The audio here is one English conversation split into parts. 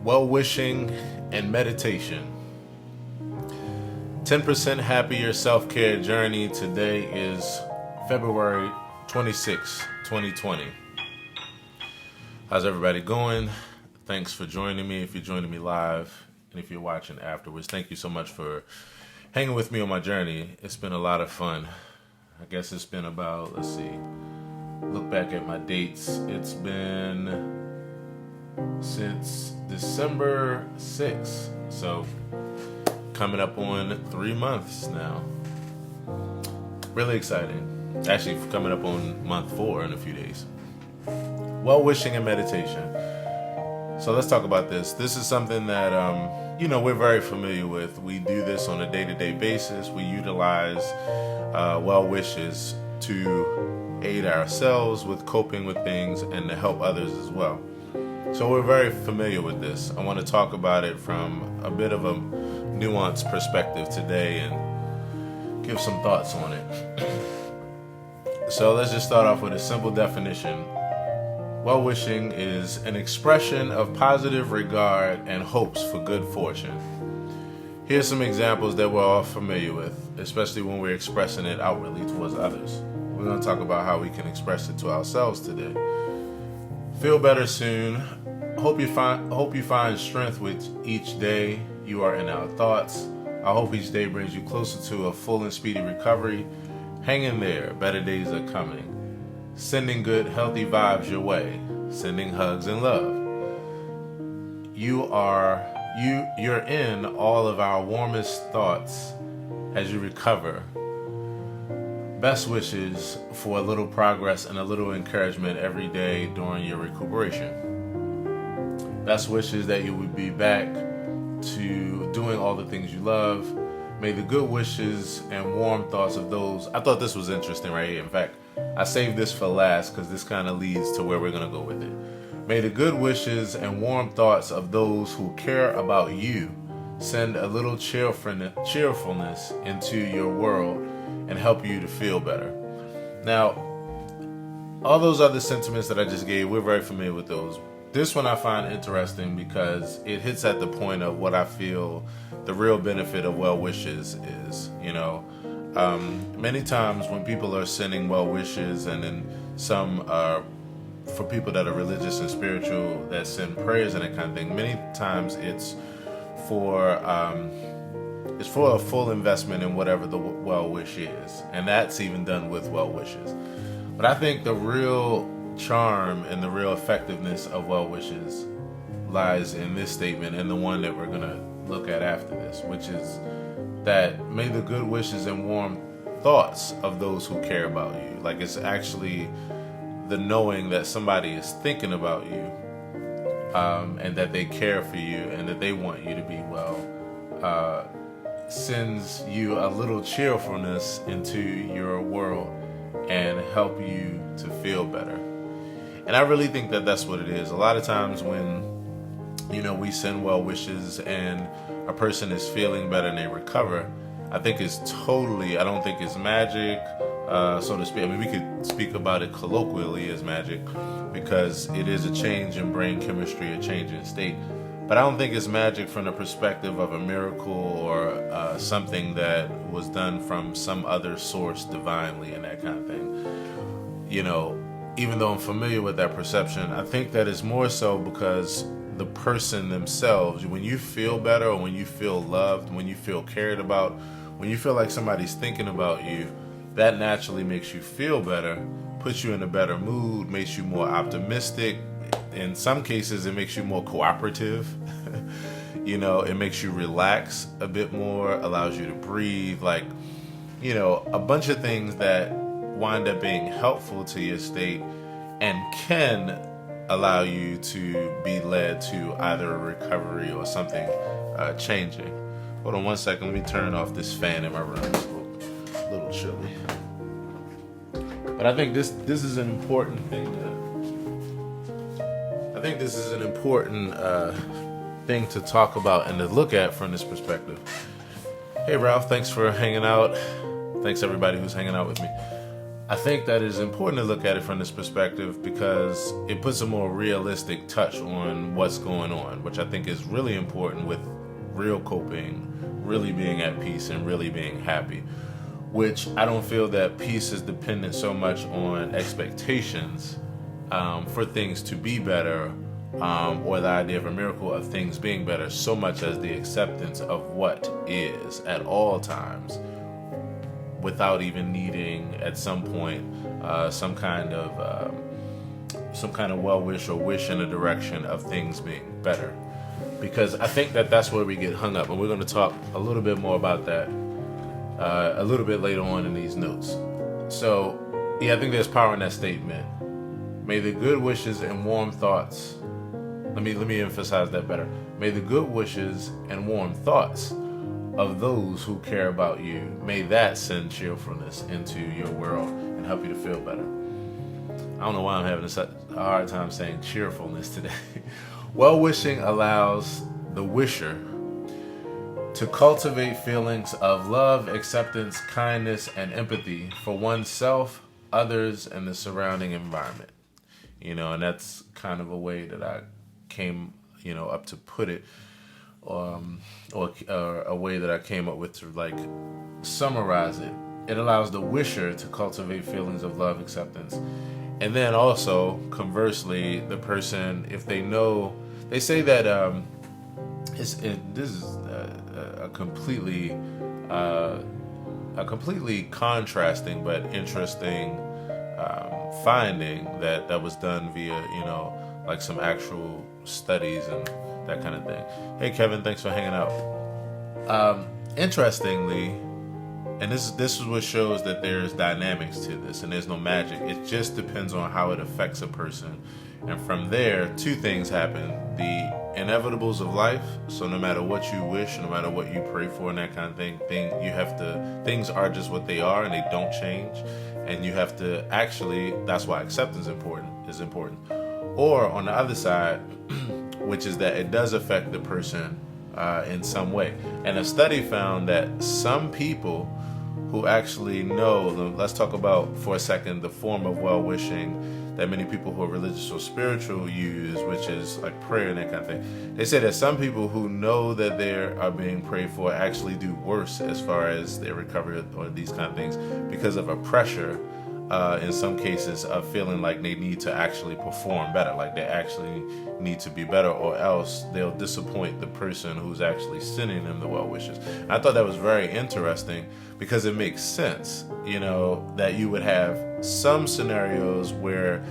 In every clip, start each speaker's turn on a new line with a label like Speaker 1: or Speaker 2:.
Speaker 1: well-wishing and meditation. 10% happier self-care journey. Today is February 26, 2020. How's everybody going? Thanks for joining me. If you're joining me live and if you're watching afterwards, thank you so much for hanging with me on my journey. It's been a lot of fun. I guess it's been about, look back at my dates. It's been since December 6th. So coming up on 3 months now. Really exciting. Actually coming up on month 4 in a few days. Well-wishing and meditation. So let's talk about this. This is something that, we're very familiar with. We do this on a day-to-day basis. We utilize well wishes to aid ourselves with coping with things and to help others as well. So we're very familiar with this. I want to talk about it from a bit of a nuanced perspective today and give some thoughts on it. So let's just start off with a simple definition. Well-wishing is an expression of positive regard and hopes for good fortune. Here's some examples that we're all familiar with, especially when we're expressing it outwardly towards others. We're going to talk about how we can express it to ourselves today. Feel better soon. Hope you find strength with each day you are in our thoughts. I hope each day brings you closer to a full and speedy recovery. Hang in there. Better days are coming. Sending good, healthy vibes your way. Sending hugs and love. You're in all of our warmest thoughts as you recover. Best wishes for a little progress and a little encouragement every day during your recuperation. Best wishes that you would be back to doing all the things you love. May the good wishes and warm thoughts of those... I thought this was interesting right here. In fact, I saved this for last because this kind of leads to where we're going to go with it. May the good wishes and warm thoughts of those who care about you send a little cheerfulness into your world and help you to feel better. Now, all those other sentiments that I just gave, we're very familiar with those. This one I find interesting because it hits at the point of what I feel the real benefit of well wishes is. Many times when people are sending well wishes, and then some for people that are religious and spiritual that send prayers and that kind of thing, many times it's for a full investment in whatever the well wish is, and that's even done with well wishes. But I think the real charm and the real effectiveness of well wishes lies in this statement and the one that we're going to look at after this, which is that may the good wishes and warm thoughts of those who care about you. Like, it's actually the knowing that somebody is thinking about you, and that they care for you and that they want you to be well, sends you a little cheerfulness into your world and help you to feel better. And I really think that that's what it is. A lot of times when, we send well wishes and a person is feeling better and they recover, I don't think it's magic, so to speak. I mean, we could speak about it colloquially as magic because it is a change in brain chemistry, a change in state. But I don't think it's magic from the perspective of a miracle or something that was done from some other source divinely and that kind of thing. Even though I'm familiar with that perception, I think that it's more so because the person themselves, when you feel better or when you feel loved, when you feel cared about, when you feel like somebody's thinking about you, that naturally makes you feel better, puts you in a better mood, makes you more optimistic. In some cases, it makes you more cooperative. It makes you relax a bit more, allows you to breathe, a bunch of things that wind up being helpful to your state and can allow you to be led to either a recovery or something changing. Hold on one second. Let me turn off this fan in my room. It's a little chilly. But I think this is an important thing. I think this is an important thing to talk about and to look at from this perspective. Hey Ralph, thanks for hanging out. Thanks everybody who's hanging out with me. I think that it's important to look at it from this perspective because it puts a more realistic touch on what's going on, which I think is really important with real coping, really being at peace, and really being happy. Which I don't feel that peace is dependent so much on expectations for things to be better, or the idea of a miracle of things being better, so much as the acceptance of what is at all times, without even needing at some point some kind of well wish or wish in a direction of things being better. Because I think that that's where we get hung up, and we're going to talk a little bit more about that a little bit later on in these notes. So, yeah, I think there's power in that statement. May the good wishes and warm thoughts. Let me emphasize that better. May the good wishes and warm thoughts of those who care about you, may that send cheerfulness into your world and help you to feel better. I don't know why I'm having a hard time saying cheerfulness today. Well-wishing allows the wisher to cultivate feelings of love, acceptance, kindness, and empathy for oneself, others, and the surrounding environment. And that's kind of a way that I came, up to put it, or a way that I came up with to summarize it. It allows the wisher to cultivate feelings of love, acceptance, and then also conversely, the person, if they know, they say that this is a completely contrasting but interesting finding that was done via some actual studies and that kind of thing. Hey Kevin, thanks for hanging out. Interestingly, and this is what shows that there's dynamics to this and there's no magic. It just depends on how it affects a person. And from there, two things happen. The inevitables of life. So no matter what you wish, no matter what you pray for and that kind of thing, things are just what they are and they don't change. And you have to that's why acceptance is important. Or on the other side, which is that it does affect the person in some way. And a study found that some people who actually know, let's talk about for a second the form of well-wishing that many people who are religious or spiritual use, which is like prayer and that kind of thing. They say that some people who know that they are being prayed for actually do worse as far as their recovery or these kind of things because of a pressure, in some cases, of feeling like they need to actually perform better, like they actually need to be better, or else they'll disappoint the person who's actually sending them the well wishes. I thought that was very interesting because it makes sense, that you would have some scenarios where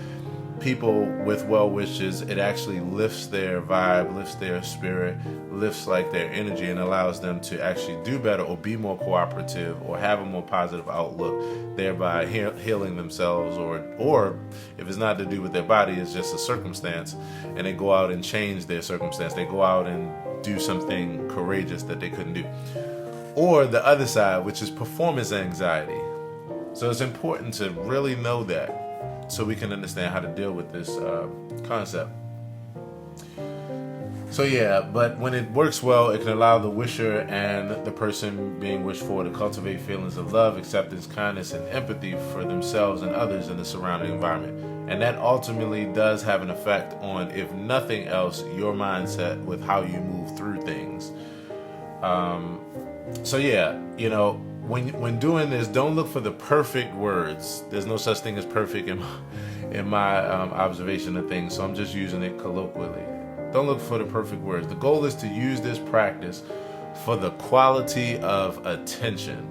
Speaker 1: people with well wishes, it actually lifts their vibe, lifts their spirit, lifts their energy, and allows them to actually do better or be more cooperative or have a more positive outlook, thereby healing themselves, or if it's not to do with their body, it's just a circumstance, and they go out and change their circumstance. They go out and do something courageous that they couldn't do. Or the other side, which is performance anxiety. So it's important to really know that, so we can understand how to deal with this concept. So yeah, but when it works well, it can allow the wisher and the person being wished for to cultivate feelings of love, acceptance, kindness, and empathy for themselves and others in the surrounding environment. And that ultimately does have an effect on, if nothing else, your mindset with how you move through things. So yeah, when doing this, don't look for the perfect words. There's no such thing as perfect in my observation of things, so I'm just using it colloquially. Don't look for the perfect words. The goal is to use this practice for the quality of attention.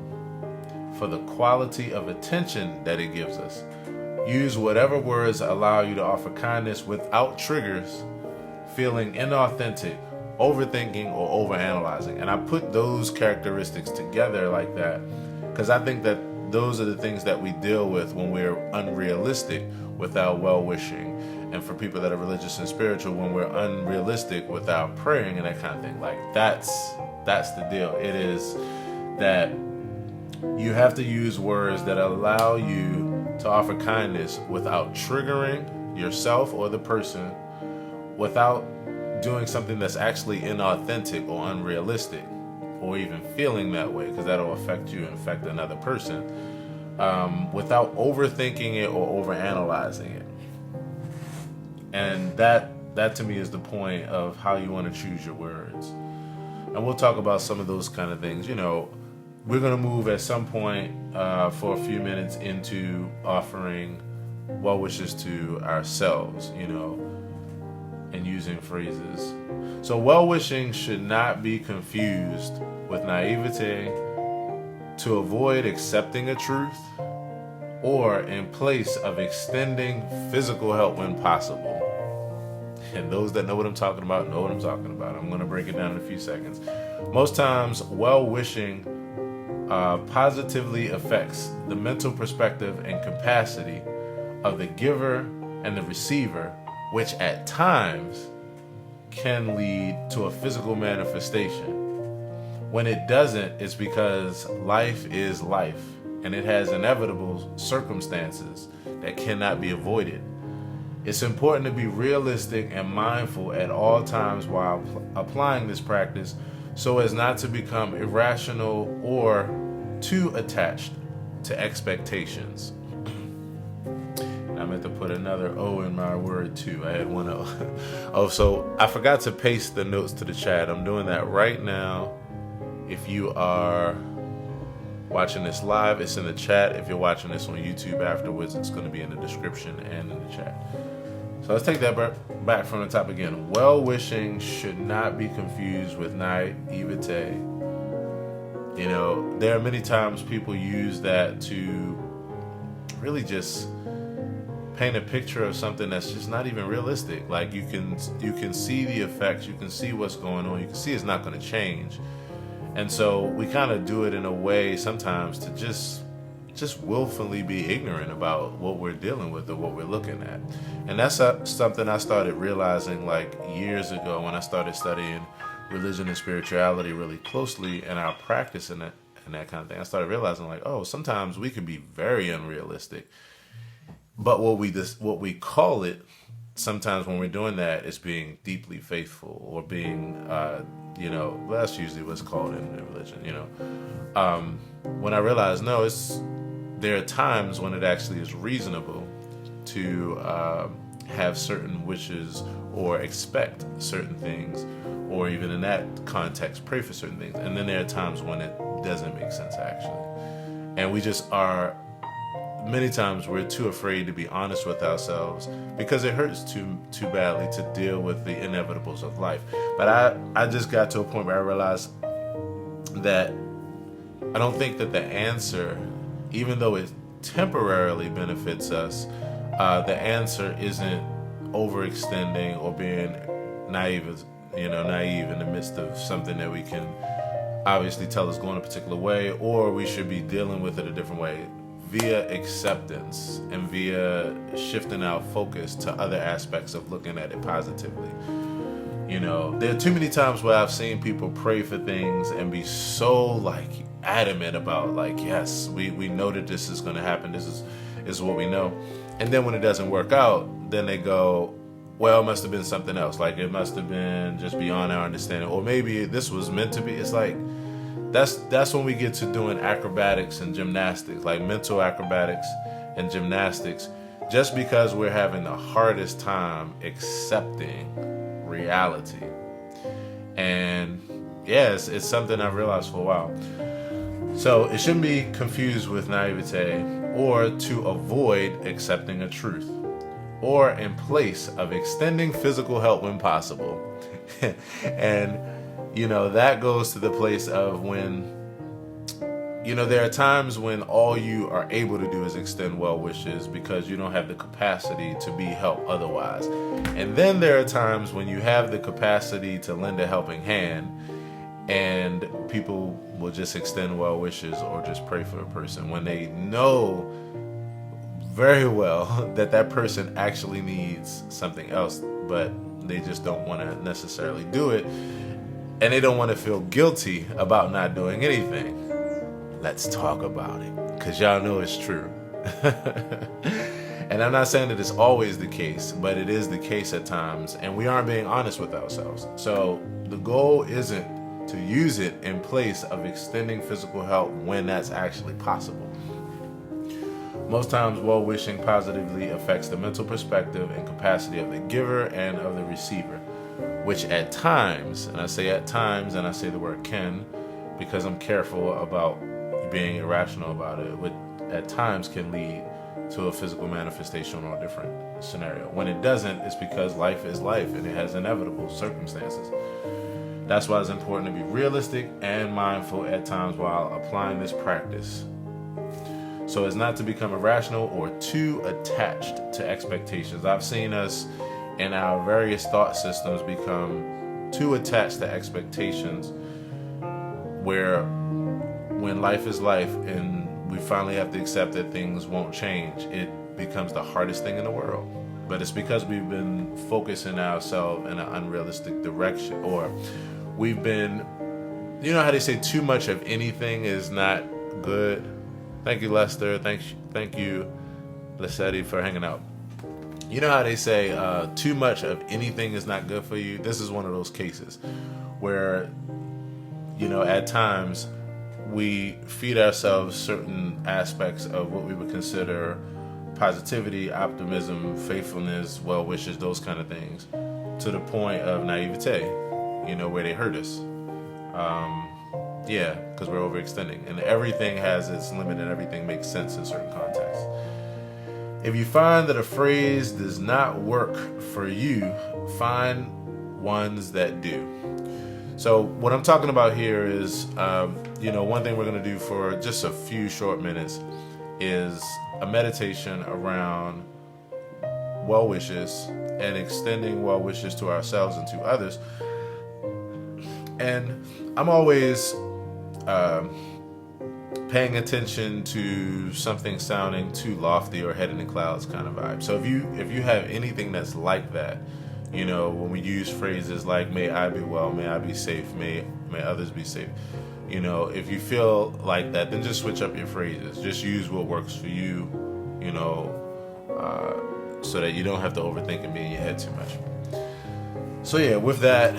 Speaker 1: For the quality of attention that it gives us. Use whatever words allow you to offer kindness without triggers, feeling inauthentic, overthinking, or overanalyzing. And I put those characteristics together like that because I think that those are the things that we deal with when we're unrealistic without well-wishing. And for people that are religious and spiritual, when we're unrealistic without praying and that kind of thing. That's the deal. It is that you have to use words that allow you to offer kindness without triggering yourself or the person, without doing something that's actually inauthentic or unrealistic, or even feeling that way, because that'll affect you and affect another person. without overthinking it or overanalyzing it. And that to me is the point of how you want to choose your words. And we'll talk about some of those kind of things. We're going to move at some point for a few minutes into offering well wishes to ourselves, and using phrases. So well wishing should not be confused with naivete, to avoid accepting a truth, or in place of extending physical help when possible. And those that know what I'm talking about know what I'm talking about. I'm going to break it down in a few seconds. Most times, well-wishing positively affects the mental perspective and capacity of the giver and the receiver, which at times can lead to a physical manifestation. When it doesn't, it's because life is life, and it has inevitable circumstances that cannot be avoided. It's important to be realistic and mindful at all times while applying this practice, so as not to become irrational or too attached to expectations. I meant to put another O in my word too. I had one O. So I forgot to paste the notes to the chat. I'm doing that right now. If you are watching this live, it's in the chat. If you're watching this on YouTube afterwards, it's going to be in the description and in the chat. So let's take that back from the top again. Well-wishing should not be confused with naivete. There are many times people use that to really just paint a picture of something that's just not even realistic. Like you can see the effects, you can see what's going on, you can see it's not going to change. And so we kind of do it in a way sometimes to just willfully be ignorant about what we're dealing with or what we're looking at. And that's something I started realizing like years ago when I started studying religion and spirituality really closely, and our practice in that kind of thing. I started realizing like, sometimes we can be very unrealistic. But what we call it sometimes when we're doing that is being deeply faithful, or being, that's usually what's called in religion, when I realized, there are times when it actually is reasonable to have certain wishes or expect certain things, or even in that context, pray for certain things. And then there are times when it doesn't make sense actually. And we just are, many times we're too afraid to be honest with ourselves because it hurts too badly to deal with the inevitables of life. But I just got to a point where I realized that I don't think that the answer, even though it temporarily benefits us, the answer isn't overextending or being naive in the midst of something that we can obviously tell is going a particular way, or we should be dealing with it a different way via acceptance and via shifting our focus to other aspects of looking at it positively. There are too many times where I've seen people pray for things and be so adamant about yes, we know that this is going to happen. This is what we know. And then when it doesn't work out, then they go, well, it must have been something else. It must have been just beyond our understanding, or maybe this was meant to be. It's that's when we get to doing acrobatics and gymnastics, like mental acrobatics and gymnastics, just because we're having the hardest time accepting reality. And yes, it's something I've realized for a while. So it shouldn't be confused with naivete, or to avoid accepting a truth, or in place of extending physical help when possible. And that goes to the place of when, there are times when all you are able to do is extend well wishes because you don't have the capacity to be helped otherwise. And then there are times when you have the capacity to lend a helping hand, and people will just extend well wishes or just pray for a person when they know very well that person actually needs something else, but they just don't want to necessarily do it. And they don't want to feel guilty about not doing anything. Let's talk about it, because y'all know it's true. And I'm not saying that it's always the case, but it is the case at times, and we aren't being honest with ourselves. So the goal isn't to use it in place of extending physical help when that's actually possible. Most times, well wishing positively affects the mental perspective and capacity of the giver and of the receiver, which at times, and I say at times, and I say the word can because I'm careful about being irrational about it, which at times can lead to a physical manifestation or a different scenario. When it doesn't, it's because life is life and it has inevitable circumstances. That's why it's important to be realistic and mindful at times while applying this practice, so as not to become irrational or too attached to expectations. I've seen us in our various thought systems become too attached to expectations, where when life is life and we finally have to accept that things won't change, it becomes the hardest thing in the world. But it's because we've been focusing ourselves in an unrealistic direction, or we've been, you know how they say too much of anything is not good? Thank you, Lester. Thank you, Lissetti, for hanging out. You know how they say too much of anything is not good for you? This is one of those cases where, at times we feed ourselves certain aspects of what we would consider positivity, optimism, faithfulness, well wishes, those kind of things, to the point of naivete, where they hurt us. Because we're overextending, and everything has its limit and everything makes sense in certain contexts. If you find that a phrase does not work for you, find ones that do. So what I'm talking about here is, one thing we're going to do for just a few short minutes is a meditation around well wishes and extending well wishes to ourselves and to others. And I'm always paying attention to something sounding too lofty or head in the clouds kind of vibe. So if you have anything that's like that, when we use phrases like "May I be well," "May I be safe," "May others be safe," if you feel like that, then just switch up your phrases. Just use what works for you, so that you don't have to overthink and be in your head too much. So with that,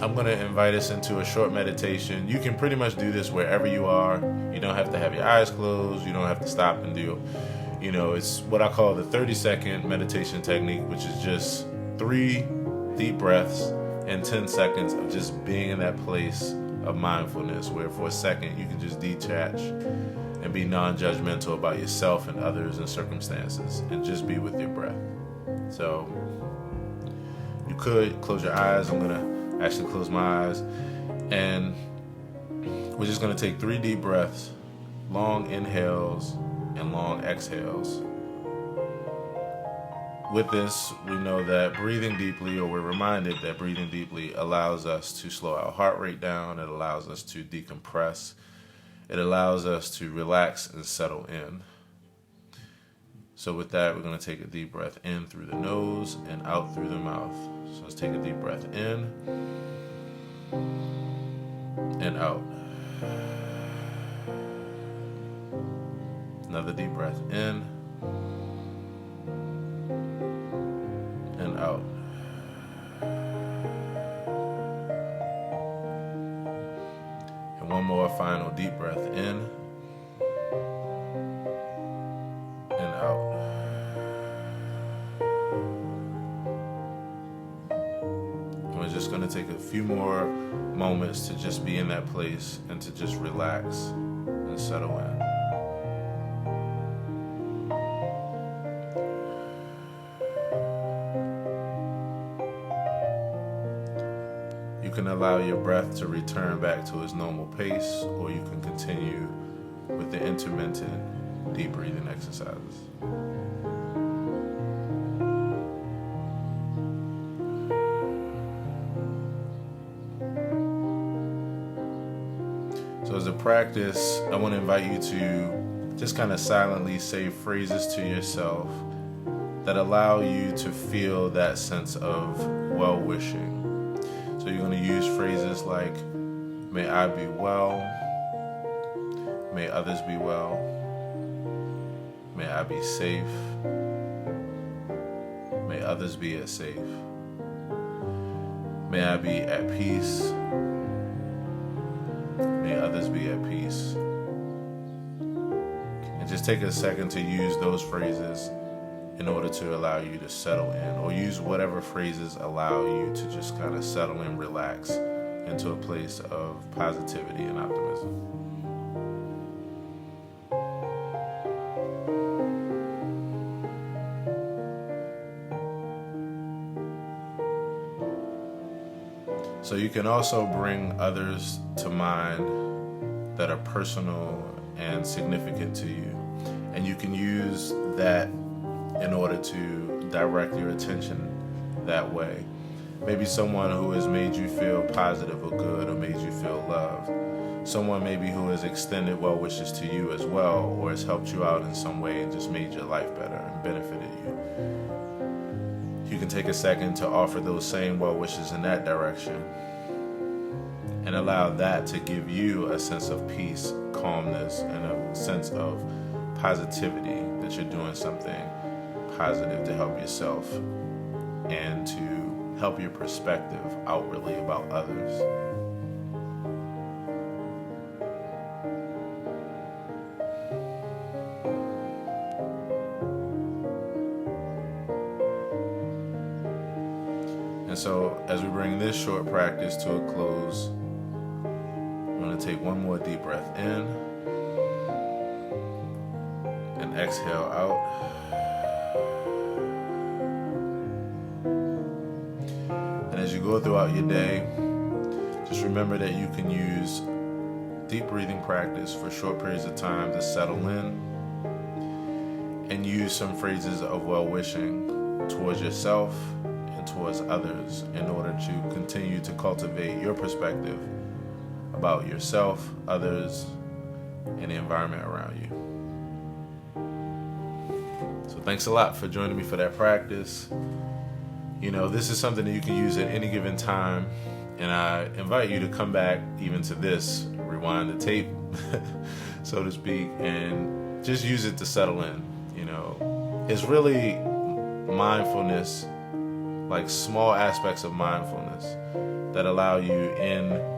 Speaker 1: I'm going to invite us into a short meditation. You can pretty much do this wherever you are. You don't have to have your eyes closed. You don't have to stop and do, it's what I call the 30-second meditation technique, which is just 3 deep breaths and 10 seconds of just being in that place of mindfulness, where for a second you can just detach and be non-judgmental about yourself and others and circumstances, and just be with your breath. So you could close your eyes. I'm going to actually close my eyes, and we're just going to take 3 deep breaths, long inhales and long exhales. With this, we know that breathing deeply, or we're reminded that breathing deeply allows us to slow our heart rate down. It allows us to decompress. It allows us to relax and settle in. So with that, we're going to take a deep breath in through the nose and out through the mouth. So let's take a deep breath in and out. Another deep breath in and out. And one more final deep breath in and out. And we're just going to take a few more moments to just be in that place and to just relax and settle in. You can allow your breath to return back to its normal pace, or you can continue with the intermittent deep breathing exercises. So as a practice, I want to invite you to just kind of silently say phrases to yourself that allow you to feel that sense of well-wishing. So you're going to use phrases like, "May I be well," "May others be well," "May I be safe," "May others be as safe," "May I be at peace," "May others be at peace." And just take a second to use those phrases in order to allow you to settle in, or use whatever phrases allow you to just kind of settle and relax into a place of positivity and optimism. So you can also bring others to mind that are personal and significant to you. And you can use that in order to direct your attention that way. Maybe someone who has made you feel positive or good, or made you feel loved. Someone maybe who has extended well wishes to you as well, or has helped you out in some way and just made your life better and benefited you. You can take a second to offer those same well wishes in that direction and allow that to give you a sense of peace, calmness, and a sense of positivity that you're doing something positive to help yourself and to help your perspective outwardly about others. And so as we bring this short practice to a close, I'm going to take one more deep breath in and exhale out. And as you go throughout your day, just remember that you can use deep breathing practice for short periods of time to settle in, and use some phrases of well-wishing towards yourself and towards others in order to continue to cultivate your perspective about yourself, others, and the environment around you. So thanks a lot for joining me for that practice. You know, this is something that you can use at any given time, and I invite you to come back even to this, rewind the tape, so to speak, and just use it to settle in. You know, it's really mindfulness, like small aspects of mindfulness that allow you in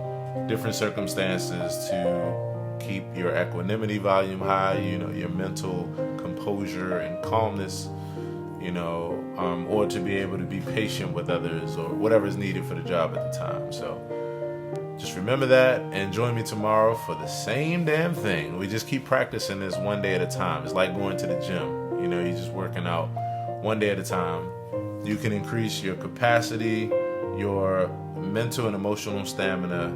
Speaker 1: different circumstances to keep your equanimity volume high, you know, your mental composure and calmness, you know, or to be able to be patient with others or whatever is needed for the job at the time. So just remember that and join me tomorrow for the same damn thing. We just keep practicing this one day at a time. It's like going to the gym. You know, you're just working out one day at a time. You can increase your capacity, your mental and emotional stamina,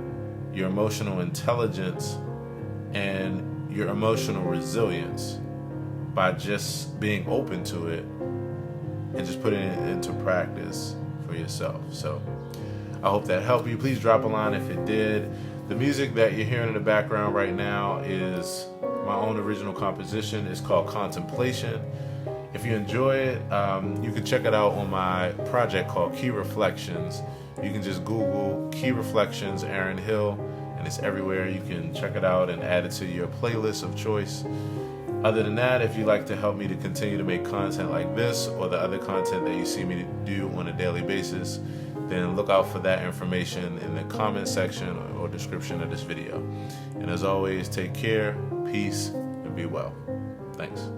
Speaker 1: your emotional intelligence, and your emotional resilience by just being open to it and just putting it into practice for yourself. So I hope that helped you. Please drop a line if it did. The music that you're hearing in the background right now is my own original composition. It's called Contemplation. If you enjoy it, you can check it out on my project called Key Reflections. You can just Google Key Reflections Aaron Hill, and it's everywhere. You can check it out and add it to your playlist of choice. Other than that, if you'd like to help me to continue to make content like this or the other content that you see me do on a daily basis, then look out for that information in the comment section or description of this video. And as always, take care, peace, and be well. Thanks.